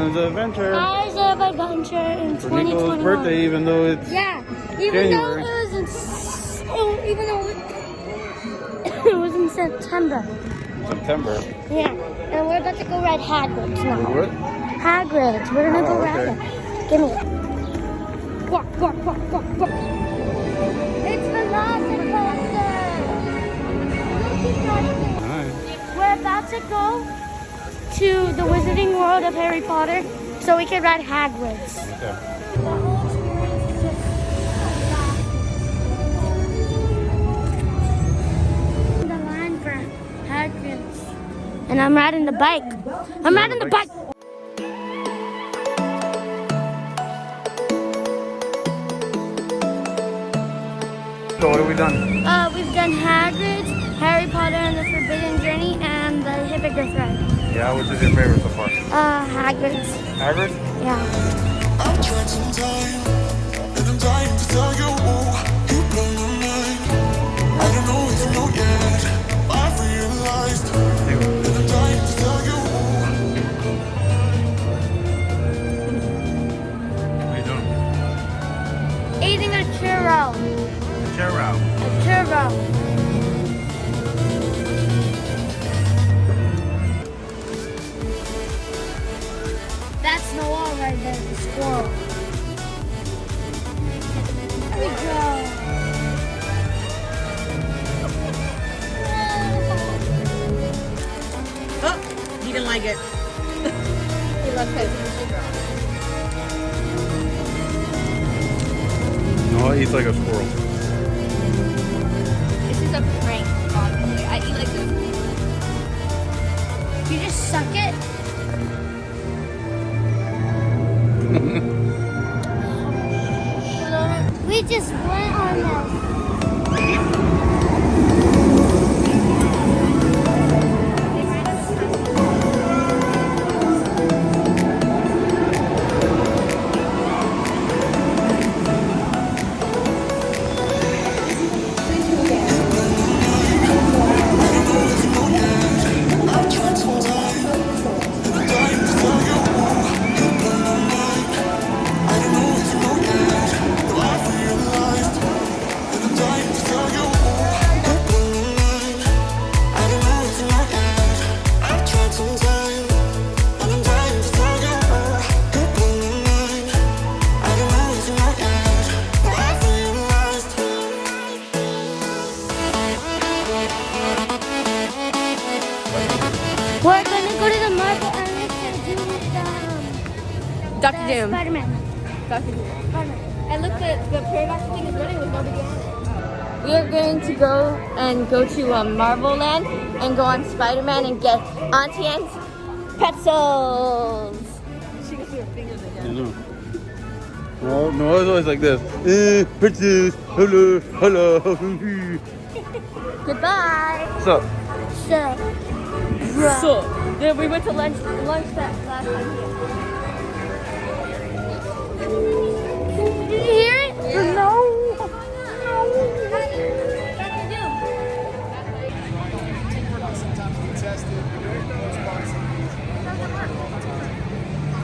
Islands of Adventure. Islands of Adventure in For 2021. Niko's birthday, even though it's January. Even though it was in September. September. Yeah, and we're about to go ride Hagrid's now. What? Hagrid's. We're gonna go Oh, ride okay. it. Give me it. Walk. It's the Velocicoaster. Alright. We're about to go to the Wizarding World of Harry Potter so we can ride Hagrid's. Okay. The whole experience is just the line for Hagrid's. And I'm riding the bike. I'm riding the bike. So what have we done? We've done Hagrid's, Harry Potter and the Forbidden Journey, and the Hippogriff ride. Yeah, which is your favorite so far? Hagrid's. Hagrid? Yeah. I've tried some time, and I'm dying to tell you, you blow my mind. I don't know if you know yet, I've realized, and I'm dying to tell you. What are you doing? Eating a churro. Churro. A churro. That's Noah right there, the squirrel. There we go. Oh, he didn't like it. He loves it. No, it eats like a squirrel. This is a prank, honestly. I eat like this. You just suck it. We just went on this. I've tried some time, and I'm dying to tell you, you blow my mind. I don't know if you know yet, but I've realized, and I'm dying to tell you, you blow my mind. I don't know if you know yet, I've tried some time, and I'm dying to tell you, you blow my mind. I don't know if you know yet, but I've realized. We're gonna go to the market and we're gonna do the Dr. Doom. Spider-Man. Dr. Doom. Spider-Man. And look, the paradox thing is running with nobody on it. We are going to go to Marvel Land and go on Spider-Man and get Auntie Anne's pretzels. She can see her fingers I again. know. No, it's always like this. Princess, hello. Goodbye. What's up? So, So, we went to lunch that last time here. did you hear it? Yeah. No.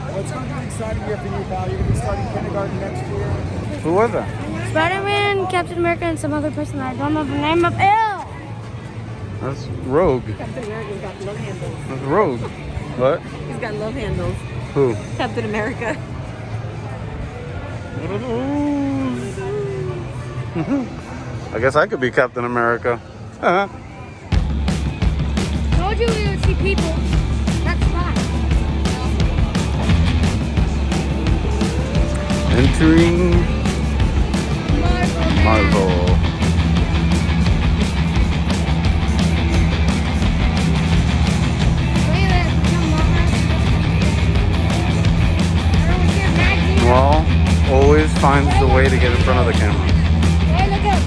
Well, it's going to be an exciting year for you, pal. You're going to be starting kindergarten next year. Who was that? Spider-Man, Captain America, and some other person that I don't know the name of. Ew! That's Rogue. Captain America's got love handles. That's Rogue. What? He's got love handles. Who? Captain America. What are those? I guess I could be Captain America. Told you we would see people. That's fine. Entering Marvel. Well, always finds the way to get in front of the camera. Hey, look out.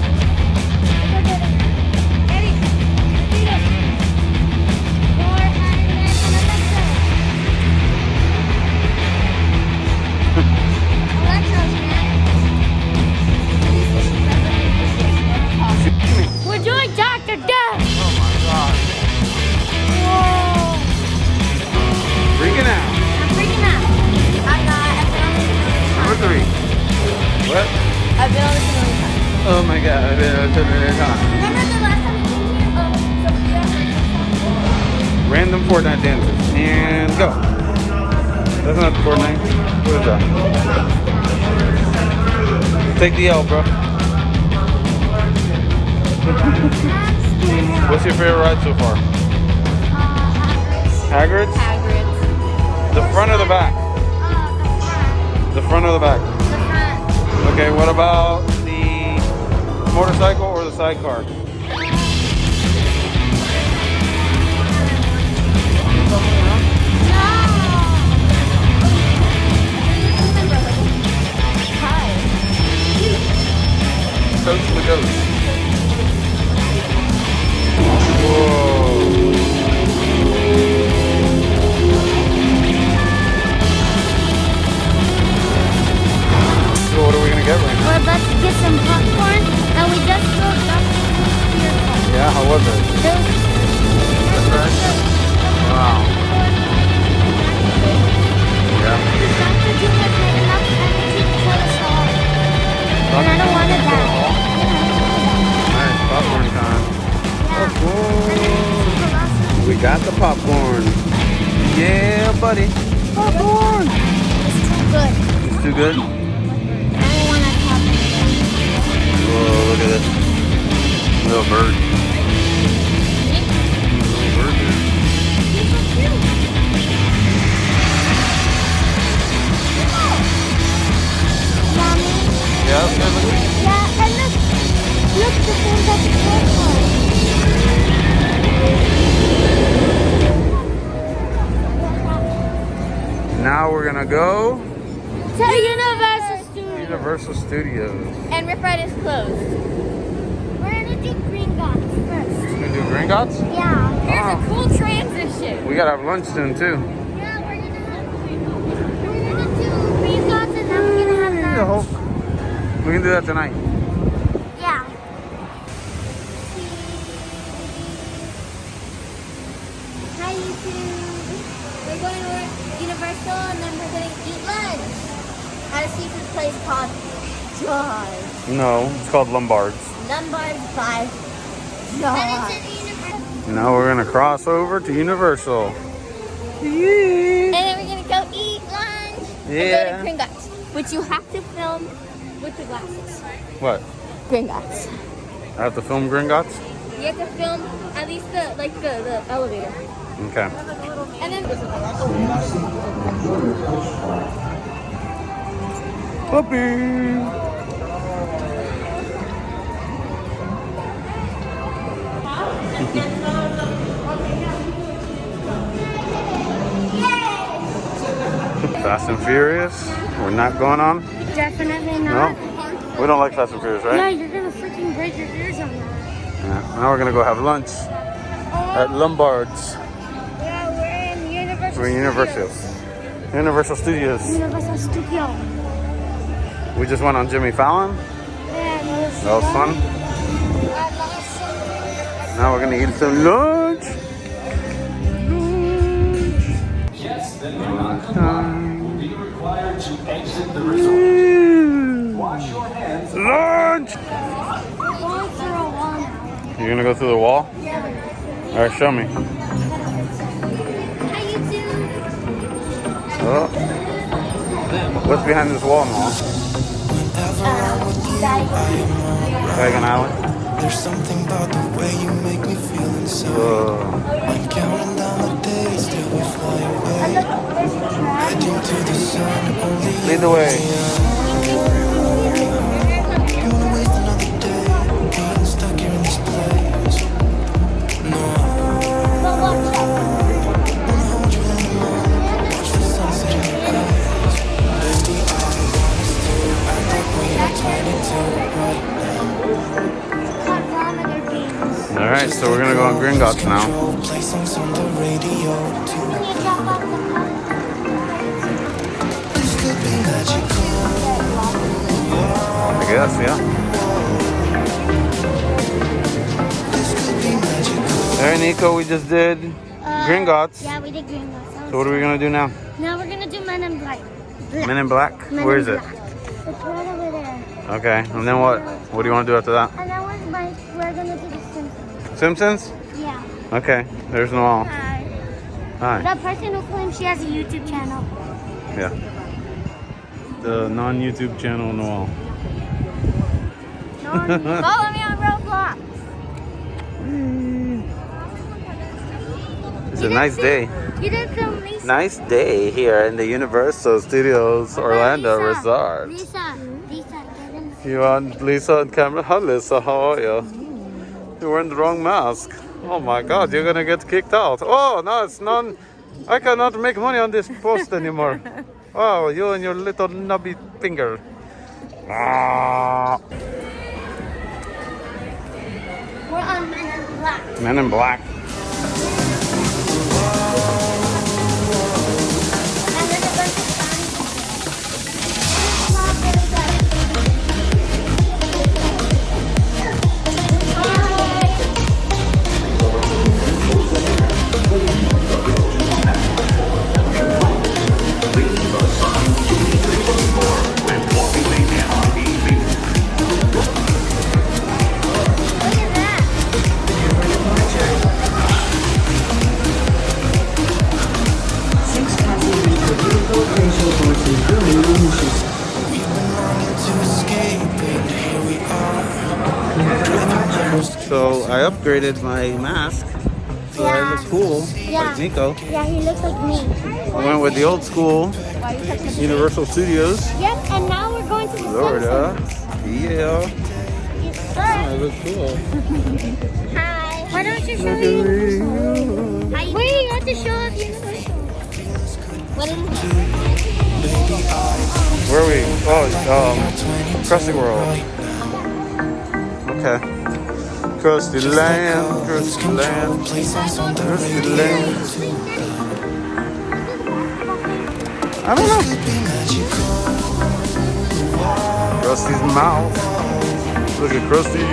Look at it. Eddie, speed up. More animation Alexa. We're doing Dr. Death. Oh my god. Whoa. Freaking out. I'm freaking out. Yeah, Remember the last time we came here? Random Fortnite dances. And go. That's not Fortnite. What is that? Take the L, bro. What's your favorite ride so far? Hagrid's? Hagrid's. The front or the back? The front or the back? The front. Okay, what about the motorcycle or the sidecar? Coach the Ghost. Whoa. So what are we gonna get right now? We're about to get some popcorn, and we just filled up your car. Yeah, how was it? That's right. Wow. Yeah. Dr. Junior paid enough energy to kill us all. And I don't want to die. Nice popcorn time. Yeah. We got the popcorn. Yeah, buddy. Popcorn. It's too good. It's too good. I don't want to pop it. Whoa, look at this. Little bird. Little bird here. Mommy. Yeah, okay, look at this. Yeah, and look the thing that's purple. Now we're gonna go To Universal Studios. Universal Studios. And Rip Ride is closed. We're gonna do Green Dots first. You gonna do Gringotts? Yeah. Here's Oh. a cool transition. We gotta have lunch soon too. Yeah, we're gonna do Green Dots and then we're gonna have lunch. We can do that tonight. Yeah. Hi YouTube. We're going to Universal and then we're going to eat lunch at a seafood place called Jaws. No, it's called Lombard's. Lombard's by And Jaws. it's in Universal. Now we're gonna cross over to Universal. And then we're going to go eat lunch. Yeah. And go to Gringotts, which you have to film with the glasses. What? Gringotts. I have to film Gringotts? You have to film at least the elevator. Okay. And then Puppy! Fast and Furious? We're not going on? Definitely No? not. We don't like Fast and Furious, Yeah, right? you're gonna freaking break your ears on that. Yeah. Now we're gonna go have lunch at Lombard's. Yeah, we're in Universal We're in Universal. Universal Studios. Universal Studio. We just went on Jimmy Fallon. And That was fun. Now we're gonna eat some lunch. Lunch! we're going through a wall now. You're gonna go through the wall? Yeah. Alright, show me. Hi YouTube. Oh. What's behind this wall, Mom? Dragon Island? There's something about the way you make me feel inside. I'm counting down the days till we fly away. Heading to the sun, only you. Lead the way. Don't wanna waste another day being stuck here in this place. No, wanna hold you in the morning, watch the sunset in your eyes. Baby, I want us to act like we are 22 right now. Alright, so we're gonna go on Gringotts now. Play songs on the radio too. This could be magical. I guess, yeah. This could be magical. Alright, Niko, we just did Gringotts. Yeah, we did Green Dots. So what are we gonna do now? Now we're gonna do Men in Black. Men in Black? Men Where in is it? Black. It's right over there. Okay, and then what? What do you want to do after that? And then we're gonna do the Simpsons. Simpsons? Yeah. Okay, there's Noel. Hi. Hi. The person who claims she has a YouTube channel. Yeah. The non-YouTube channel Noel. Follow me on Roblox. It's a nice day. You did film Lisa. Nice day here in the Universal Studios Orlando Resort. Lisa, get in. You want Lisa on camera? Hi Lisa, how are you? You're wearing the wrong mask. Oh my god, you're gonna get kicked out. Oh no, it's none. I cannot make money on this post anymore. Oh, you and your little nubby finger. Ah. We're on Men in Black. Men in Black. And there's a bunch of So I upgraded my mask. So I look cool, like Niko. Yeah, he looks like me. I went with the old school Universal Studios, Yep, and now we're going to the Florida. Yeah, Simpsons. I Yes, look cool. sir. Hi. Why don't you show Look me? at me. Wait, you have to show off Universal. What is it? Where are we? Oh, Krusty World. Okay. Krusty Land, Krusty Land, Krusty Land. I don't know. Krusty's mouth. Look at Krusty.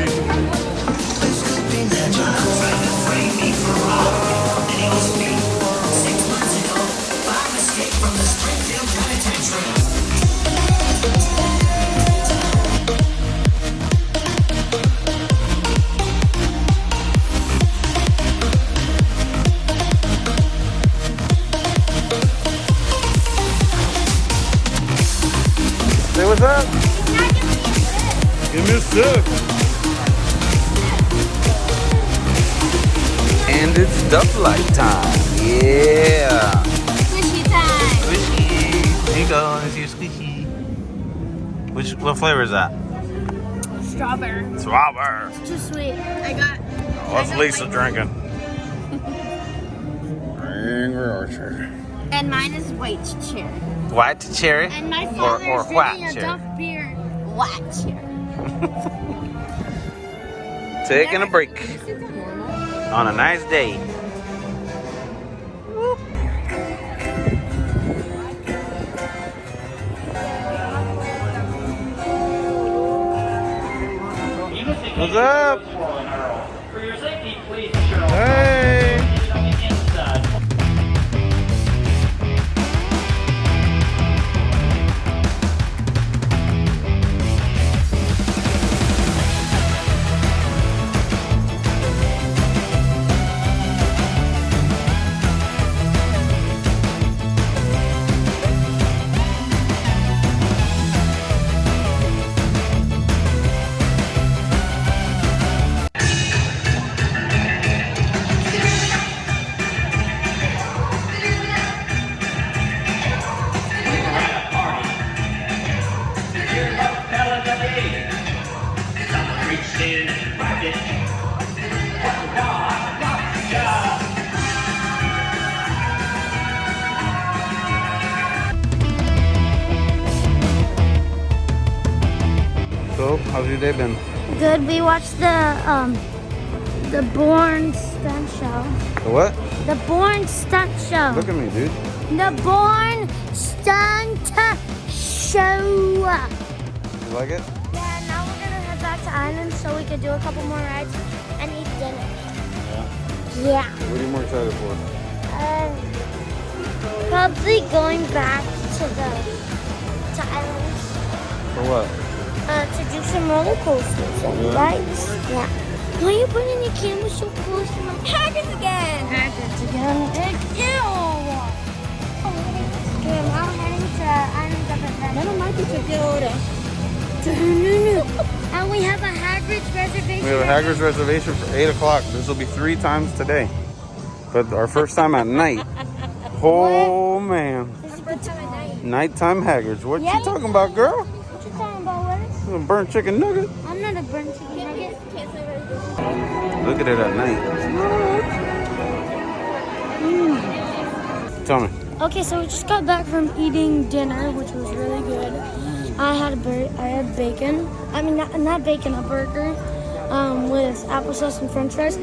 Say what's up? Give me a sip. And it's duck light time. Yeah. Squishy time. Squishy. Niko, this is your squishy. What flavor is that? Strawberry. Strawberry. Too sweet. I got. What's Lisa drinking? Angry Orchard. And mine is white cherry. White cherry? And my father or is white drinking a cherry? Duff beer. White cherry. Taking a break Is it normal? on a nice day. What's up? For your safety, please ensure all Hey. on the inside. So, how's your day been? Good. We watched the Born Stunt Show. The what? The Born Stunt Show. Look at me, dude. The Born Stunt Show. You like it? Yeah. Now we're gonna head back to Island so we could do a couple more rides and eat dinner. Yeah. What are you more excited for? Probably going back to Island. For what? to do some roller coasters and rides. Yeah. Why are you putting your camera so close to my Hagrid's again. Hagrid's again? Ew! Okay, I'm now heading to Islands of Adventure. And we have a Hagrid's reservation. We have a Hagrid's reservation for 8 o'clock. This will be 3 times today. But our first time at night. Oh, man. Nighttime Hagrid's. What you talking about, girl? What you talking about, Willis? A burnt chicken nugget? I'm not a burnt chicken nugget. Look at it at night. Tell me. Okay, so we just got back from eating dinner, which was really good. I had bacon. I mean, not bacon, a burger with applesauce and french fries.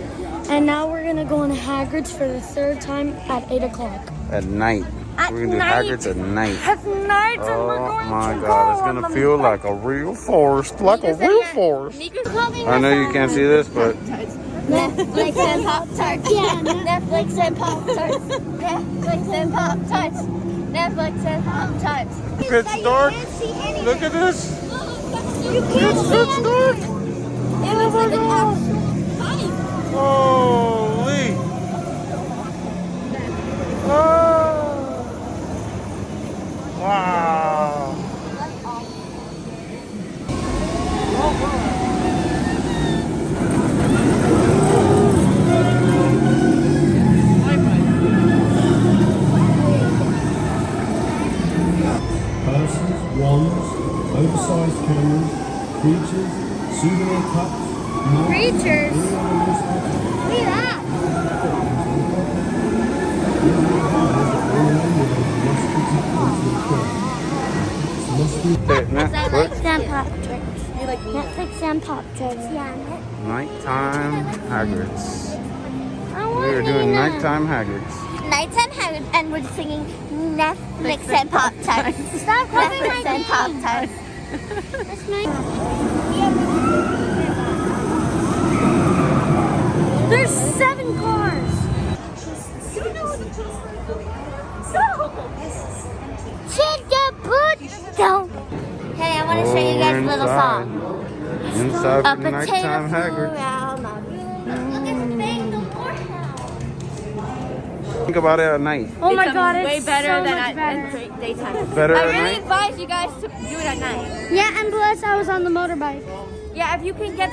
And now we're going to go on Hagrid's for the 3rd time at 8 o'clock. At night. We're going to do Hagrid's at night. At night, and we're Oh going my to God, it's go going on to the feel like a real forest. Like a real forest. I know you can't see this, but Netflix and Pop-Tarts. Yeah, Netflix and Pop-Tarts. Netflix and Pop-Tarts. Netflix and Pop-Tarts. it's dark. Look at this. It's dark. It looks like an actual pipe. Holy. Oh. Wow. Purses, wands, oversized cameras, creatures, souvenir cups, Creatures. Look at that. Okay, Netflix. And Pop-Tarts. Netflix and Pop-Tarts. Yeah. Nighttime Hagrid's. I We want are doing that. nighttime Hagrid's. Nighttime Hagrid, and we're singing Netflix and Pop-Tarts. Stop calling my Netflix and name. Pop-Tarts. That's my... There's 7 cars. Check the boot down. Hey, I want to show you guys a little song. Inside A for nighttime potato flew Hagrid's. around my room. Look at the thing, the morehouse. Think about it at night. Oh my God, it's way better so than much at better. daytime. Better I at really night? advise you guys to do it at night. Yeah, and plus I was on the motorbike. Yeah, if you can get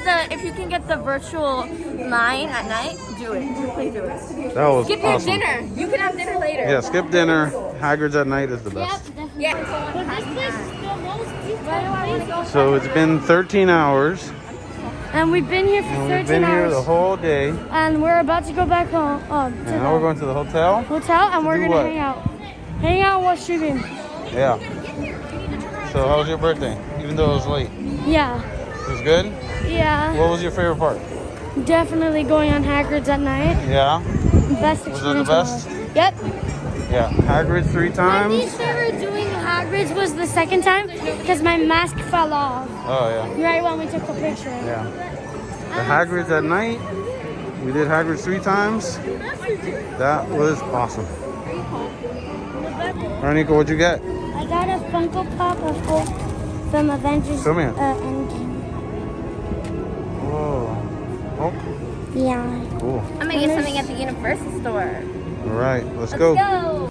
the virtual line at night, do it. Please do it. That was Skip your awesome. dinner. You can have dinner later. Yeah, skip dinner. Hagrid's at night is the best. Definitely. Yeah. But this place is the most beautiful. So it's been 13 hours. And we've been here for And 13 we've been here hours. the whole day. And we're about to go back home. To And now the we're going to the hotel. hotel, and we're do gonna what? hang out. Hang out while streaming. Yeah. So how was your birthday? Even though it was late. Yeah. It was good? Yeah. What was your favorite part? Definitely going on Hagrid's at night. Yeah? Best Was it the experience. best? of my life. Yep. Yeah. Hagrid's 3 My times. least favorite doing Hagrid's was the 2nd time because my mask fell off. Oh, yeah. Right when we took the picture. Yeah. The Hagrid's at night. We did Hagrid's 3 times. That was awesome. All right, Niko, what'd you get? I got a Funko Pop of Hulk from Avengers. Come here. Endgame. Whoa. Oh, Yeah. cool. I'm gonna get something at the Universal store. All right, let's Let's go. go.